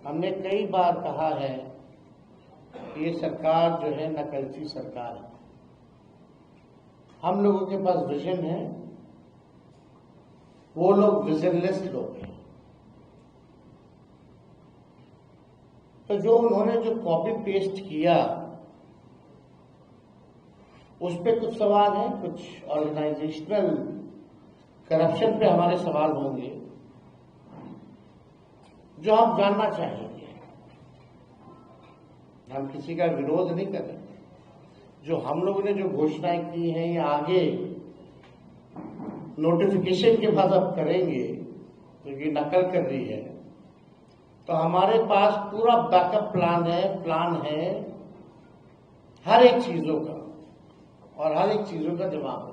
हमने कई बार कहा है कि ये सरकार जो है नकलची सरकार है। हम लोगों के पास विजन है, वो लोग विजनलेस लोग हैं। तो जो उन्होंने जो कॉपी पेस्ट किया उस पर कुछ सवाल है, कुछ ऑर्गेनाइजेशनल करप्शन पे हमारे सवाल होंगे जो हम जानना चाहेंगे। हम किसी का विरोध नहीं कर रहे। जो हम लोगों ने जो घोषणाएं की हैं ये आगे नोटिफिकेशन के बाद अब करेंगे, क्योंकि नकल कर रही है। तो हमारे पास पूरा बैकअप प्लान है हर एक चीजों का, और हर एक चीजों का जवाब है।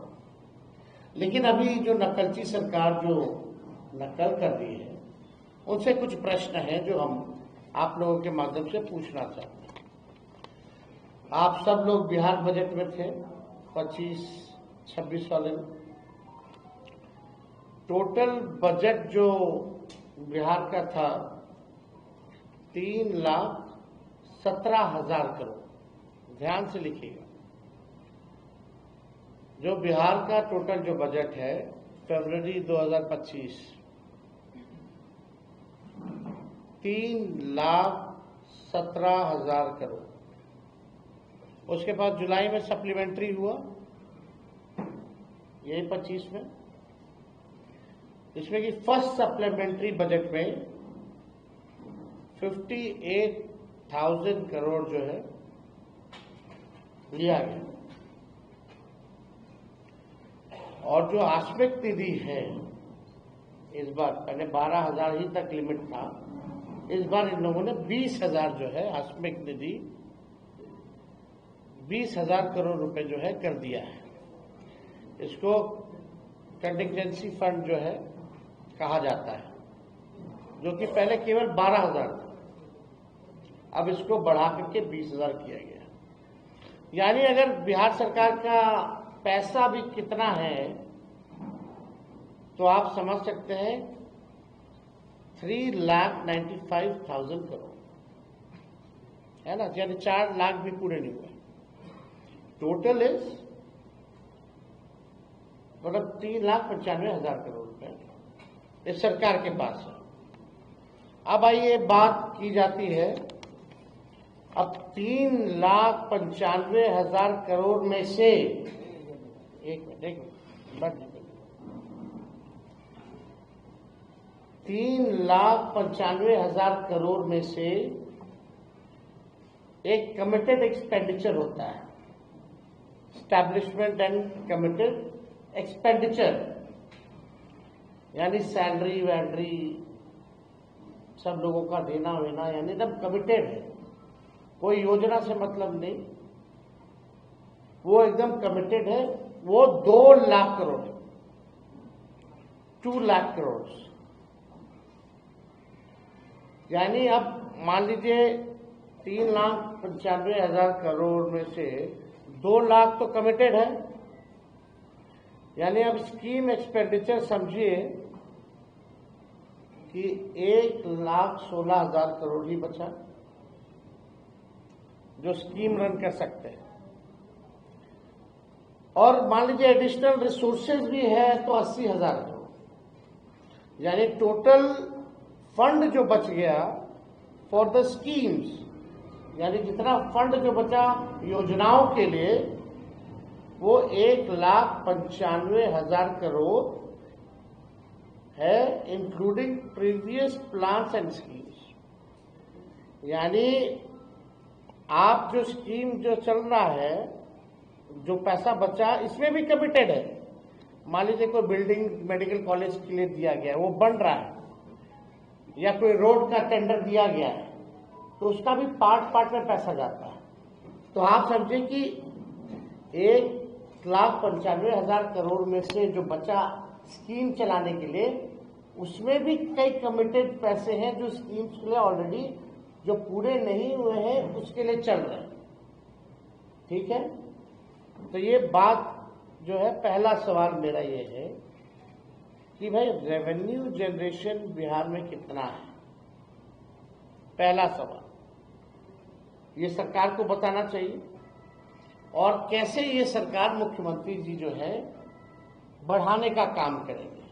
लेकिन अभी जो नकलची सरकार जो नकल कर रही है उनसे कुछ प्रश्न हैं जो हम आप लोगों के माध्यम से पूछना चाहते हैं। आप सब लोग बिहार बजट में थे 25-26 वाले में। टोटल बजट जो बिहार का था 3,17,000 करोड़। ध्यान से लिखिएगा, जो बिहार का टोटल जो बजट है फरवरी 2025 3,17,000 करोड़। उसके बाद जुलाई में सप्लीमेंट्री हुआ, यही 25 में, जिसमें कि फर्स्ट सप्लीमेंट्री बजट में 58,000 करोड़ जो है लिया गया। और जो आस्पेक्ट निधि है इस बार, पहले 12,000 ही तक लिमिट था, इस बार इन लोगों ने 20,000 जो है आस्पेक्ट निधि 20,000 करोड़ रुपए जो है कर दिया है। इसको कंटिजेंसी फंड जो है कहा जाता है, जो कि पहले केवल 12,000 था, अब इसको बढ़ा करके 20,000 किया गया। यानी अगर बिहार सरकार का पैसा भी कितना है तो आप समझ सकते हैं 3,95,000 करोड़ है ना, यानी 4 लाख भी पूरे नहीं हुए। टोटल इज मतलब 3,95,000 करोड़ रुपए इस सरकार के पास है। अब आइए बात की जाती है, अब 3,95,000 करोड़ में से 3,95,000 करोड़ में से एक कमिटेड एक्सपेंडिचर होता है, एस्टैब्लिशमेंट एंड कमिटेड एक्सपेंडिचर, यानी सैलरी वैलरी सब लोगों का देना वेना, यानी एकदम कमिटेड है, कोई योजना से मतलब नहीं, वो एकदम कमिटेड है। वो 2 लाख करोड़ है, 2 लाख करोड़। यानी अब मान लीजिए 3,95,000 करोड़ में से 2 लाख तो कमिटेड है, यानी अब स्कीम एक्सपेंडिचर समझिए कि 1,16,000 करोड़ ही बचा जो स्कीम रन कर सकते हैं। और मान लीजिए एडिशनल रिसोर्सेज भी है तो 80,000 करोड़, यानी टोटल फंड जो बच गया फॉर द स्कीम्स, यानी जितना फंड जो बचा योजनाओं के लिए वो 1,95,000 करोड़ है, including previous plans and schemes. यानी आप जो स्कीम जो चल रहा है, जो पैसा बचा इसमें भी कमिटेड है। मान लीजिए कोई बिल्डिंग मेडिकल कॉलेज के लिए दिया गया है, वो बन रहा है, या कोई रोड का टेंडर दिया गया है, तो उसका भी पार्ट में पैसा जाता है। तो आप समझे कि 1,95,000 करोड़ में से जो बचा स्कीम चलाने के लिए, उसमें भी कई कमिटेड पैसे हैं जो स्कीम्स के लिए ऑलरेडी जो पूरे नहीं हुए हैं उसके लिए चल रहे हैं। ठीक है, तो ये बात जो है, पहला सवाल मेरा ये है कि भाई रेवेन्यू जनरेशन बिहार में कितना है। पहला सवाल ये सरकार को बताना चाहिए, और कैसे ये सरकार मुख्यमंत्री जी जो है बढ़ाने का काम करेंगे।